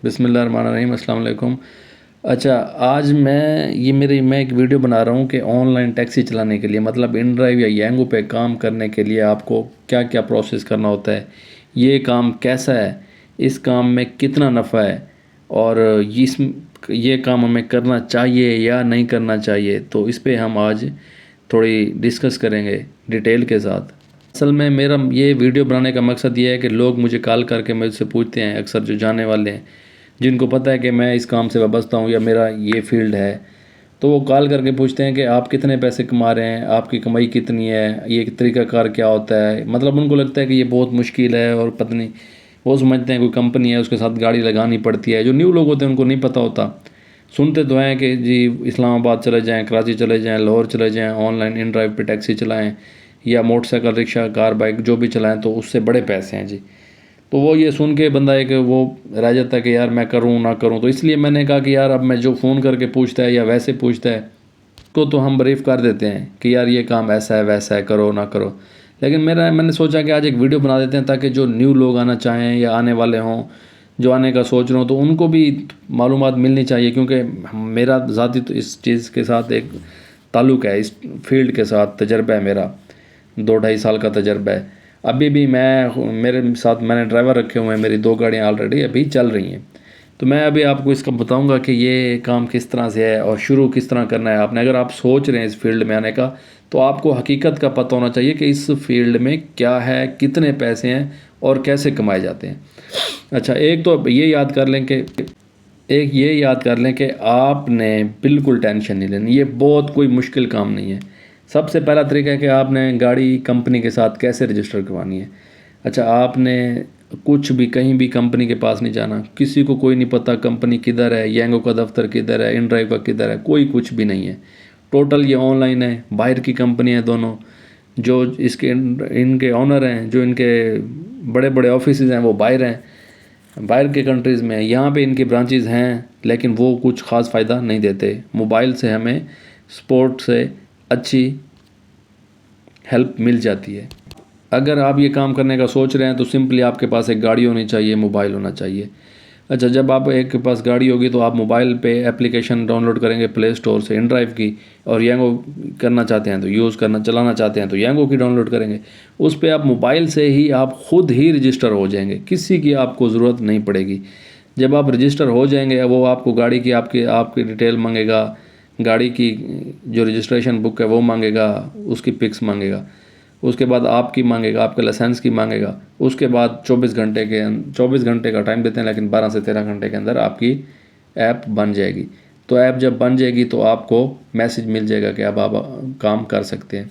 بسم اللہ الرحمن الرحیم۔ السلام علیکم۔ اچھا، آج میں ایک ویڈیو بنا رہا ہوں کہ آن لائن ٹیکسی چلانے کے لیے، مطلب ان ڈرائیو یا یینگو پہ کام کرنے کے لیے آپ کو کیا کیا پروسیس کرنا ہوتا ہے، یہ کام کیسا ہے، اس کام میں کتنا نفع ہے، اور یہ کام ہمیں کرنا چاہیے یا نہیں کرنا چاہیے، تو اس پہ ہم آج تھوڑی ڈسکس کریں گے ڈیٹیل کے ساتھ۔ اصل میں میرا یہ ویڈیو بنانے کا مقصد یہ ہے کہ لوگ مجھے کال کر کے مجھ سے پوچھتے ہیں، اکثر جو جانے والے ہیں جن کو پتہ ہے کہ میں اس کام سے وابستہ ہوں یا میرا یہ فیلڈ ہے، تو وہ کال کر کے پوچھتے ہیں کہ آپ کتنے پیسے کما رہے ہیں، آپ کی کمائی کتنی ہے، یہ طریقہ کار کیا ہوتا ہے۔ مطلب ان کو لگتا ہے کہ یہ بہت مشکل ہے، اور پتہ نہیں، وہ سمجھتے ہیں کوئی کمپنی ہے اس کے ساتھ گاڑی لگانی پڑتی ہے۔ جو نیو لوگ ہوتے ہیں ان کو نہیں پتہ ہوتا، سنتے تو ہیں کہ جی اسلام آباد چلے جائیں، کراچی چلے جائیں، لاہور چلے جائیں، آن لائن ان ڈرائیو پہ ٹیکسی چلائیں یا موٹر سائیکل، رکشہ، کار، بائک جو بھی چلائیں تو اس سے بڑے پیسے ہیں جی۔ تو وہ یہ سن کے بندہ ایک وہ رہ جاتا ہے کہ یار میں کروں نہ کروں، تو اس لیے میں نے کہا کہ یار اب میں جو فون کر کے پوچھتا ہے یا ویسے پوچھتا ہے تو ہم بریف کر دیتے ہیں کہ یار یہ کام ایسا ہے ویسا ہے، کرو نہ کرو۔ لیکن میں نے سوچا کہ آج ایک ویڈیو بنا دیتے ہیں تاکہ جو نیو لوگ آنا چاہیں یا آنے والے ہوں، جو آنے کا سوچ رہے ہوں، تو ان کو بھی معلومات ملنی چاہیے، کیونکہ میرا ذاتی تو اس چیز کے ساتھ ایک تعلق ہے، اس فیلڈ کے ساتھ تجربہ ہے میرا، 2-2.5 سال کا تجربہ ہے۔ ابھی بھی میرے ساتھ میں نے ڈرائیور رکھے ہوئے ہیں، میری 2 گاڑیاں آلریڈی ابھی چل رہی ہیں، تو میں ابھی آپ کو اس کا بتاؤں گا کہ یہ کام کس طرح سے ہے اور شروع کس طرح کرنا ہے۔ اگر آپ سوچ رہے ہیں اس فیلڈ میں آنے کا، تو آپ کو حقیقت کا پتہ ہونا چاہیے کہ اس فیلڈ میں کیا ہے، کتنے پیسے ہیں اور کیسے کمائے جاتے ہیں۔ اچھا، ایک تو یہ یاد کر لیں کہ آپ نے بالکل ٹینشن نہیں لینی، یہ بہت کوئی مشکل کام نہیں ہے۔ سب سے پہلا طریقہ ہے کہ آپ نے گاڑی کمپنی کے ساتھ کیسے رجسٹر کروانی ہے۔ اچھا، آپ نے کچھ بھی کہیں بھی کمپنی کے پاس نہیں جانا، کسی کو کوئی نہیں پتہ کمپنی کدھر ہے، یینگو کا دفتر کدھر ہے، ان ڈرائیو کا کدھر ہے، کوئی کچھ بھی نہیں ہے۔ ٹوٹل یہ آن لائن ہے، باہر کی کمپنی ہیں دونوں، جو ان کے آنر ہیں، جو ان کے بڑے بڑے آفیسز ہیں وہ باہر ہیں، باہر کے کنٹریز میں، یہاں پہ ان کی برانچز ہیں لیکن وہ کچھ خاص فائدہ نہیں دیتے۔ موبائل سے ہمیں سپورٹ سے اچھی ہیلپ مل جاتی ہے۔ اگر آپ یہ کام کرنے کا سوچ رہے ہیں تو سمپلی آپ کے پاس ایک گاڑی ہونی چاہیے، موبائل ہونا چاہیے۔ اچھا، جب آپ ایک کے پاس گاڑی ہوگی تو آپ موبائل پہ اپلیکیشن ڈاؤن لوڈ کریں گے پلے اسٹور سے ان ڈرائیو کی، اور یینگو کرنا چاہتے ہیں تو چلانا چاہتے ہیں تو یینگو کی ڈاؤن لوڈ کریں گے۔ اس پہ آپ موبائل سے ہی آپ خود ہی رجسٹر ہو جائیں گے، کسی کی آپ کو ضرورت نہیں پڑے گی۔ جب آپ رجسٹر ہو جائیں گے، وہ آپ کو گاڑی کی آپ کی ڈیٹیل مانگے گا، گاڑی کی جو رجسٹریشن بک ہے وہ مانگے گا، اس کی پکس مانگے گا، اس کے بعد آپ کی مانگے گا، آپ کے لائسنس کی مانگے گا۔ اس کے بعد 24 گھنٹے کا ٹائم دیتے ہیں، لیکن 12 سے 13 گھنٹے کے اندر آپ کی ایپ بن جائے گی۔ تو ایپ جب بن جائے گی تو آپ کو میسج مل جائے گا کہ اب آپ کام کر سکتے ہیں۔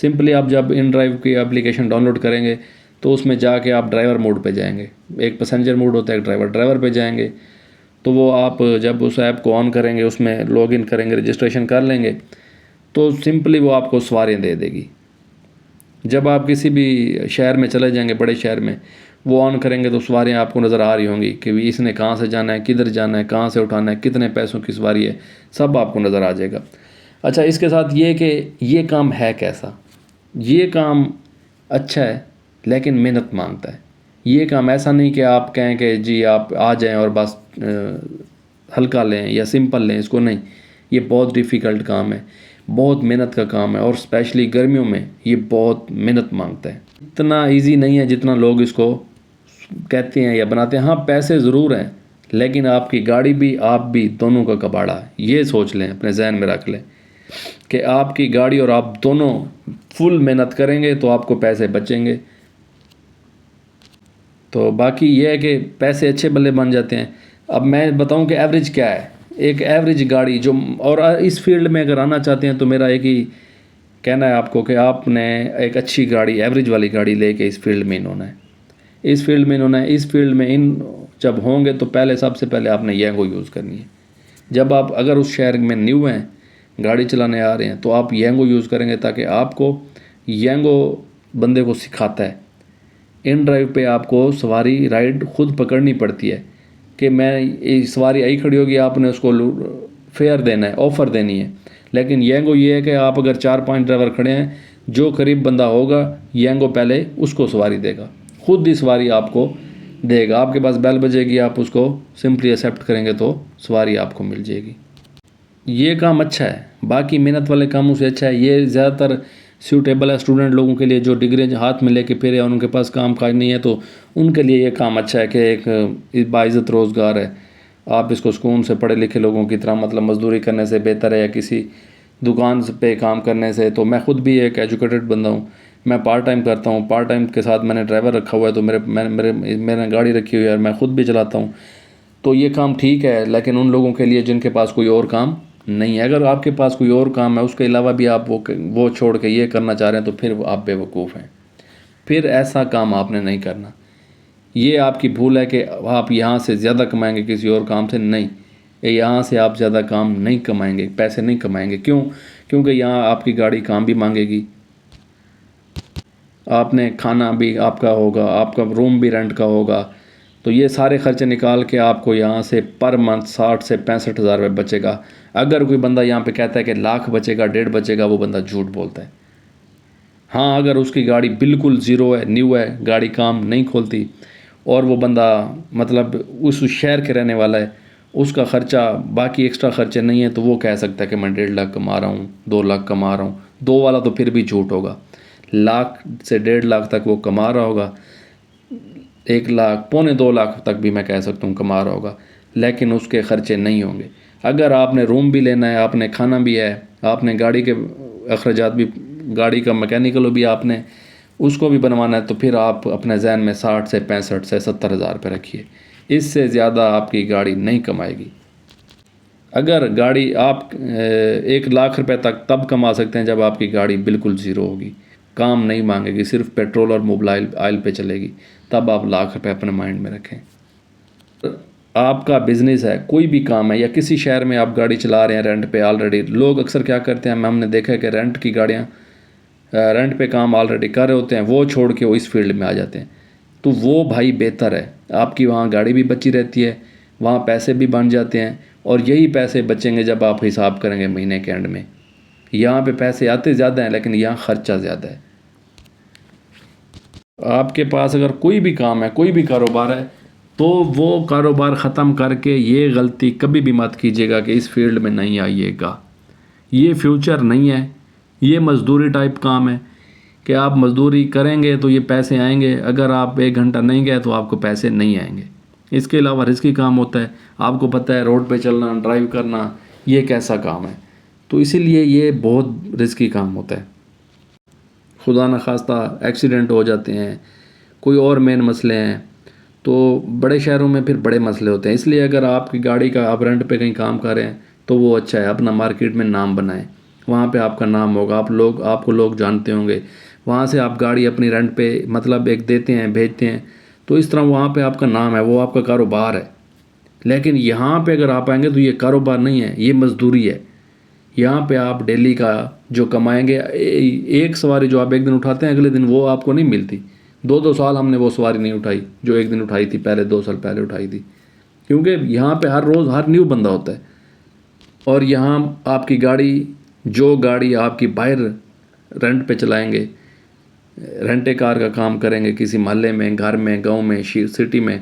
سمپلی آپ جب ان ڈرائیو کی اپلیکیشن ڈاؤن لوڈ کریں گے تو اس میں جا کے آپ ڈرائیور موڈ پہ جائیں گے، ایک پیسنجر موڈ ہوتا ہے، ایک ڈرائیور پہ جائیں گے، تو وہ آپ جب اس ایپ کو آن کریں گے، اس میں لاگ ان کریں گے، رجسٹریشن کر لیں گے، تو سمپلی وہ آپ کو سواریاں دے دے گی۔ جب آپ کسی بھی شہر میں چلے جائیں گے، بڑے شہر میں، وہ آن کریں گے تو سواریاں آپ کو نظر آ رہی ہوں گی کہ اس نے کہاں سے جانا ہے، کدھر جانا ہے، کہاں سے اٹھانا ہے، کتنے پیسوں کی سواری ہے، سب آپ کو نظر آ جائے گا۔ اچھا، اس کے ساتھ یہ کہ یہ کام ہے کیسا؟ یہ کام اچھا ہے لیکن محنت مانگتا ہے۔ یہ کام ایسا نہیں کہ آپ کہیں کہ جی آپ آ جائیں اور بس ہلکا لیں یا سمپل لیں اس کو، نہیں، یہ بہت ڈیفیکلٹ کام ہے، بہت محنت کا کام ہے، اور اسپیشلی گرمیوں میں یہ بہت محنت مانگتا ہے۔ اتنا ایزی نہیں ہے جتنا لوگ اس کو کہتے ہیں یا بناتے ہیں۔ ہاں، پیسے ضرور ہیں لیکن آپ کی گاڑی بھی آپ بھی دونوں کا کباڑا ہے، یہ سوچ لیں، اپنے ذہن میں رکھ لیں کہ آپ کی گاڑی اور آپ دونوں فل محنت کریں گے تو آپ کو پیسے بچیں گے۔ تو باقی یہ ہے کہ پیسے اچھے بلے بن جاتے ہیں۔ اب میں بتاؤں کہ ایوریج کیا ہے، ایک ایوریج گاڑی جو، اور اس فیلڈ میں اگر آنا چاہتے ہیں تو میرا ایک ہی کہنا ہے آپ کو کہ آپ نے ایک اچھی گاڑی، ایوریج والی گاڑی لے کے اس فیلڈ میں ہونا ہے، اس فیلڈ میں جب ہوں گے تو سب سے پہلے آپ نے یینگو یوز کرنی ہے۔ جب آپ اگر اس شہر میں نیو ہیں، گاڑی چلانے آ رہے ہیں، تو آپ یینگو یوز کریں گے، تاکہ آپ کو یینگو بندے کو سکھاتا ہے۔ ان ڈرائیو پہ آپ کو سواری رائڈ خود پکڑنی پڑتی ہے کہ سواری آئی کھڑی ہوگی، آپ نے اس کو فیئر دینا ہے، آفر دینی ہے۔ لیکن یینگو یہ ہے کہ آپ اگر 4-5 ڈرائیور کھڑے ہیں، جو قریب بندہ ہوگا یینگو پہلے اس کو سواری دے گا، خود ہی سواری آپ کو دے گا. آپ کے پاس بیل بجے گی, آپ اس کو سمپلی ایکسیپٹ کریں گے تو سواری آپ کو مل جائے گی. یہ کام اچھا ہے, باقی محنت والے کاموں سے اچھا ہے. یہ زیادہ تر سیوٹیبل ہے اسٹوڈنٹ لوگوں کے لیے جو ڈگری ہاتھ میں لے کے پھرے اور ان کے پاس کام کاج نہیں ہے, تو ان کے لیے یہ کام اچھا ہے کہ ایک باعزت روزگار ہے. آپ اس کو سکون سے پڑھے لکھے لوگوں کی طرح مطلب مزدوری کرنے سے بہتر ہے یا کسی دکان پہ کام کرنے سے. تو میں خود بھی ایک ایجوکیٹڈ بندہ ہوں, میں پارٹ ٹائم کرتا ہوں. پارٹ ٹائم کے ساتھ میں نے ڈرائیور رکھا ہوا ہے, تو میں نے گاڑی رکھی ہوئی ہے اور میں خود بھی چلاتا ہوں. تو یہ کام ٹھیک ہے, لیکن ان لوگوں کے لیے جن کے پاس کوئی اور کام نہیں ہے. اگر آپ کے پاس کوئی اور کام ہے اس کے علاوہ بھی آپ وہ چھوڑ کے یہ کرنا چاہ رہے ہیں تو پھر آپ بے وقوف ہیں. پھر ایسا کام آپ نے نہیں کرنا. یہ آپ کی بھول ہے کہ آپ یہاں سے زیادہ کمائیں گے کسی اور کام سے. نہیں, یہاں سے آپ زیادہ کام نہیں کمائیں گے, پیسے نہیں کمائیں گے. کیوں؟ کیونکہ یہاں آپ کی گاڑی کام بھی مانگے گی, آپ نے کھانا بھی آپ کا ہوگا, آپ کا روم بھی رینٹ کا ہوگا. تو یہ سارے خرچے نکال کے آپ کو یہاں سے پر منتھ 60 سے 65 ہزار روپے بچے گا. اگر کوئی بندہ یہاں پہ کہتا ہے کہ لاکھ بچے گا, 1.5 بچے گا, وہ بندہ جھوٹ بولتا ہے. ہاں, اگر اس کی گاڑی بالکل زیرو ہے, نیو ہے, گاڑی کام نہیں کھولتی, اور وہ بندہ مطلب اس شہر کے رہنے والا ہے, اس کا خرچہ باقی ایکسٹرا خرچے نہیں ہے, تو وہ کہہ سکتا ہے کہ میں 1.5 لاکھ کما رہا ہوں, 2 لاکھ کما رہا ہوں. 2 والا تو پھر بھی جھوٹ ہوگا. لاکھ سے 1.5 لاکھ تک وہ کما رہا ہوگا, 1 لاکھ پونے 2 لاکھ تک بھی میں کہہ سکتا ہوں کما رہا ہوگا, لیکن اس کے خرچے نہیں ہوں گے. اگر آپ نے روم بھی لینا ہے, آپ نے کھانا بھی ہے, آپ نے گاڑی کے اخراجات بھی, گاڑی کا میکینیکل بھی آپ نے اس کو بھی بنوانا ہے, تو پھر آپ اپنے ذہن میں 60 سے 65 سے 70 ہزار روپے رکھیے. اس سے زیادہ آپ کی گاڑی نہیں کمائے گی. اگر گاڑی آپ 1 لاکھ روپے تک تب کما سکتے ہیں جب آپ کی گاڑی بالکل زیرو ہوگی, کام نہیں مانگے گی, صرف پیٹرول اور موبائل آئل پہ چلے گی, تب آپ 1 لاکھ روپے اپنے مائنڈ میں رکھیں. آپ کا بزنس ہے, کوئی بھی کام ہے, یا کسی شہر میں آپ گاڑی چلا رہے ہیں رینٹ پہ آلریڈی. لوگ اکثر کیا کرتے ہیں, ہم نے دیکھا ہے کہ رینٹ کی گاڑیاں, رینٹ پہ کام آلریڈی کر رہے ہوتے ہیں, وہ چھوڑ کے وہ اس فیلڈ میں آ جاتے ہیں. تو وہ بھائی بہتر ہے, آپ کی وہاں گاڑی بھی بچی رہتی ہے, وہاں پیسے بھی بن جاتے ہیں, اور یہی پیسے بچیں گے جب آپ حساب کریں گے مہینے کے اینڈ میں. یہاں پہ پیسے آتے زیادہ ہیں لیکن یہاں خرچہ زیادہ ہے. آپ کے پاس اگر کوئی بھی کام ہے, کوئی بھی کاروبار ہے, تو وہ کاروبار ختم کر کے یہ غلطی کبھی بھی مت کیجیے گا کہ اس فیلڈ میں نہیں آئیے گا. یہ فیوچر نہیں ہے, یہ مزدوری ٹائپ کام ہے کہ آپ مزدوری کریں گے تو یہ پیسے آئیں گے, اگر آپ 1 گھنٹہ نہیں گئے تو آپ کو پیسے نہیں آئیں گے. اس کے علاوہ رسکی کام ہوتا ہے, آپ کو پتہ ہے روڈ پہ چلنا, ڈرائیو کرنا, یہ کیسا کام ہے. تو اسی لیے یہ بہت رسکی کام ہوتا ہے. خدا نخواستہ ایکسیڈنٹ ہو جاتے ہیں, کوئی اور مین مسئلے ہیں, تو بڑے شہروں میں پھر بڑے مسئلے ہوتے ہیں. اس لیے اگر آپ کی گاڑی کا آپ رینٹ پہ کہیں کام کر رہے ہیں تو وہ اچھا ہے, اپنا مارکیٹ میں نام بنائیں, وہاں پہ آپ کا نام ہوگا, آپ کو لوگ جانتے ہوں گے. وہاں سے آپ گاڑی اپنی رینٹ پہ مطلب ایک دیتے ہیں, بھیجتے ہیں, تو اس طرح وہاں پہ آپ کا نام ہے, وہ آپ کا کاروبار ہے. لیکن یہاں پہ اگر آپ آئیں گے تو یہ کاروبار نہیں ہے, یہ مزدوری ہے. یہاں پہ آپ ڈیلی کا جو کمائیں گے, ایک سواری جو آپ ایک دن اٹھاتے ہیں اگلے دن وہ آپ کو نہیں ملتی. 2 سال ہم نے وہ سواری نہیں اٹھائی جو ایک دن اٹھائی تھی, پہلے 2 سال پہلے اٹھائی تھی, کیونکہ یہاں پہ ہر روز ہر نیو بندہ ہوتا ہے. اور یہاں آپ کی گاڑی, جو گاڑی آپ کی باہر رینٹ پہ چلائیں گے, رینٹے کار کا کام کریں گے کسی محلے میں, گھر میں, گاؤں میں, سٹی میں,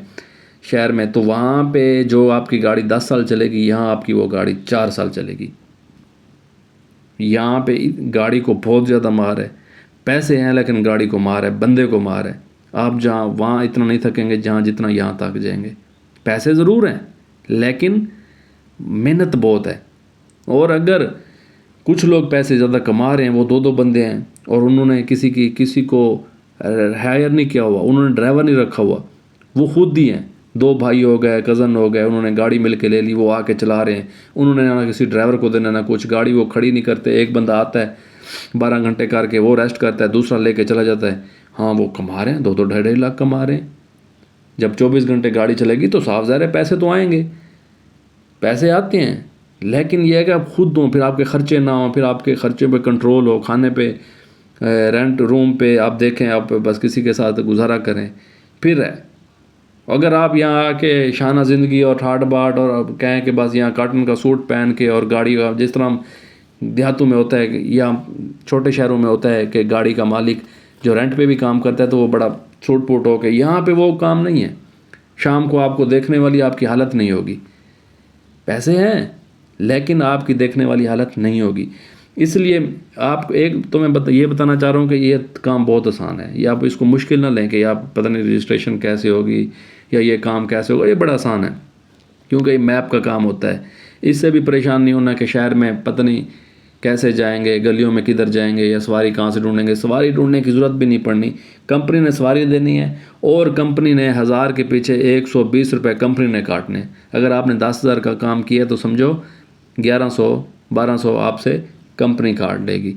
شہر میں, تو وہاں پہ جو آپ کی گاڑی 10 سال چلے گی, یہاں آپ کی وہ گاڑی 4 سال چلے گی. یہاں پہ گاڑی کو بہت زیادہ مار ہے, پیسے ہیں لیکن گاڑی کو مار ہے, بندے کو مار ہے. آپ جہاں وہاں اتنا نہیں تھکیں گے جہاں جتنا یہاں تھک جائیں گے. پیسے ضرور ہیں لیکن محنت بہت ہے. اور اگر کچھ لوگ پیسے زیادہ کما رہے ہیں, وہ 2 بندے ہیں اور انہوں نے کسی کو ہائر نہیں کیا ہوا, انہوں نے ڈرائیور نہیں رکھا ہوا, وہ خود ہی ہیں, 2 بھائی ہو گئے, کزن ہو گئے, انہوں نے گاڑی مل کے لے لی, وہ آ کے چلا رہے ہیں. انہوں نے نہ کسی ڈرائیور کو دینا نہ کچھ, گاڑی وہ کھڑی نہیں کرتے, ایک بندہ آتا ہے 12 گھنٹے کر کے, وہ ریسٹ کرتا ہے, دوسرا لے کے چلا جاتا ہے. ہاں وہ کما رہے ہیں, 2-2 لاکھ کما رہے ہیں. جب 24 گھنٹے گاڑی چلے گی تو صاف ظاہر ہے پیسے تو آئیں گے, پیسے آتے ہیں. لیکن یہ ہے کہ آپ خود دوں, پھر آپ کے خرچے نہ ہوں, پھر آپ کے خرچے پہ کنٹرول ہو, کھانے پہ, رینٹ روم پہ آپ دیکھیں, آپ بس کسی کے ساتھ گزارا کریں. پھر ہے اگر آپ یہاں آ کے شانہ زندگی اور ٹھاٹ باٹ اور کہیں کہ بس یہاں کاٹن کا سوٹ پہن کے, اور گاڑی کا جس طرح دیہاتوں میں ہوتا ہے یا چھوٹے شہروں میں ہوتا ہے کہ گاڑی کا مالک جو رینٹ پہ بھی کام کرتا ہے تو وہ بڑا چھوٹ پوٹ ہو کے, یہاں پہ وہ کام نہیں ہے. شام کو آپ کو دیکھنے والی آپ کی حالت نہیں ہوگی. پیسے ہیں لیکن آپ کی دیکھنے والی حالت نہیں ہوگی. اس لیے آپ ایک تو میں یہ بتانا چاہ رہا ہوں کہ یہ کام بہت آسان ہے. یہ آپ اس کو مشکل نہ لیں کہ آپ پتہ نہیں رجسٹریشن کیسے ہوگی یا یہ کام کیسے ہوگا. یہ بڑا آسان ہے کیونکہ یہ میپ کا کام ہوتا ہے. اس سے بھی پریشان نہیں ہونا کہ شہر میں پتہ نہیں کیسے جائیں گے, گلیوں میں کدھر جائیں گے, یا سواری کہاں سے ڈھونڈیں گے. سواری ڈھونڈنے کی ضرورت بھی نہیں پڑنی. کمپنی نے سواری دینی ہے اور کمپنی نے 1000 کے پیچھے 120 روپے کمپنی نے کاٹنے. اگر آپ نے 10,000 کا کام کیا تو سمجھو 1100-1200 آپ سے کمپنی کاٹ لے گی.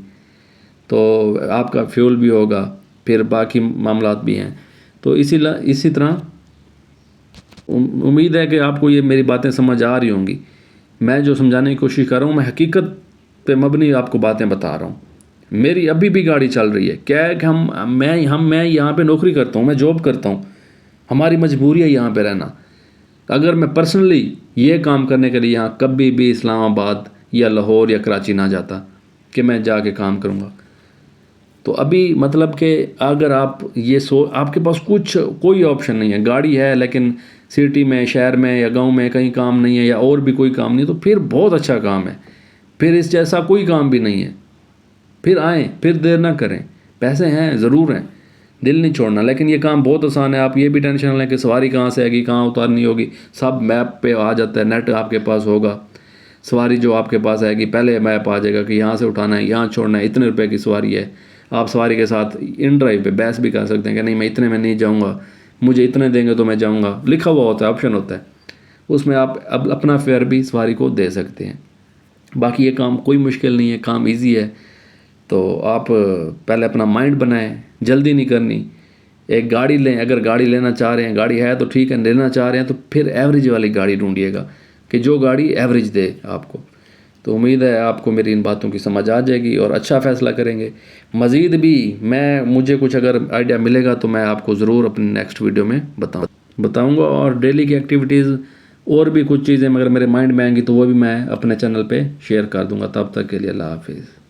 تو آپ کا فیول بھی ہوگا, پھر باقی معاملات بھی ہیں. تو اسی طرح امید ہے کہ آپ کو یہ میری باتیں سمجھ آ رہی ہوں گی. میں جو سمجھانے کی کوشش کر رہا ہوں میں حقیقت پہ مبنی آپ کو باتیں بتا رہا ہوں. میری ابھی بھی گاڑی چل رہی ہے. کیا ہے کہ میں یہاں پہ نوکری کرتا ہوں, میں جاب کرتا ہوں, ہماری مجبوری ہے یہاں پہ رہنا. اگر میں پرسنلی یہ کام کرنے کے لیے یہاں کبھی بھی اسلام آباد یا لاہور یا کراچی نہ جاتا کہ میں جا کے کام کروں گا. تو ابھی مطلب کہ اگر آپ آپ کے پاس کوئی آپشن نہیں ہے, گاڑی ہے لیکن سٹی میں, شہر میں یا گاؤں میں کہیں کام نہیں ہے یا اور بھی کوئی کام نہیں ہے, تو پھر بہت اچھا کام ہے. پھر اس جیسا کوئی کام بھی نہیں ہے. پھر آئیں, پھر دیر نہ کریں. پیسے ہیں ضرور ہیں, دل نہیں چھوڑنا, لیکن یہ کام بہت آسان ہے. آپ یہ بھی ٹینشن نہ لیں کہ سواری کہاں سے آئے گی, کہاں اتارنی ہوگی. سب میپ پہ آ جاتا ہے, نیٹ آپ کے پاس ہوگا. سواری جو آپ کے پاس آئے گی پہلے میپ آ جائے گا کہ یہاں سے اٹھانا ہے, یہاں چھوڑنا ہے, اتنے روپے کی سواری ہے. آپ سواری کے ساتھ ان ڈرائیو پہ بحث بھی کر سکتے ہیں کہ نہیں میں اتنے میں نہیں جاؤں گا, مجھے اتنے دیں گے تو میں جاؤں گا. لکھا ہوا ہوتا ہے, آپشن ہوتا ہے, اس میں آپ اپنا فیئر بھی سواری کو دے سکتے ہیں. باقی یہ کام کوئی مشکل نہیں ہے, کام ایزی ہے. تو آپ پہلے اپنا مائنڈ بنائیں, جلدی نہیں کرنی. ایک گاڑی لیں, اگر گاڑی لینا چاہ رہے ہیں, گاڑی ہے تو ٹھیک ہے, لینا چاہ رہے ہیں تو پھر ایوریج والی گاڑی ڈھونڈیے گا کہ جو گاڑی ایوریج دے آپ کو. تو امید ہے آپ کو میری ان باتوں کی سمجھ آ جائے گی اور اچھا فیصلہ کریں گے. مزید بھی مجھے کچھ اگر آئیڈیا ملے گا تو میں آپ کو ضرور اپنی نیکسٹ ویڈیو میں بتاؤں گا. اور ڈیلی کی ایکٹیویٹیز اور بھی کچھ چیزیں مگر میرے مائنڈ میں آئیں گی تو وہ بھی میں اپنے چینل پہ شیئر کر دوں گا. تب تک کے لیے اللہ حافظ.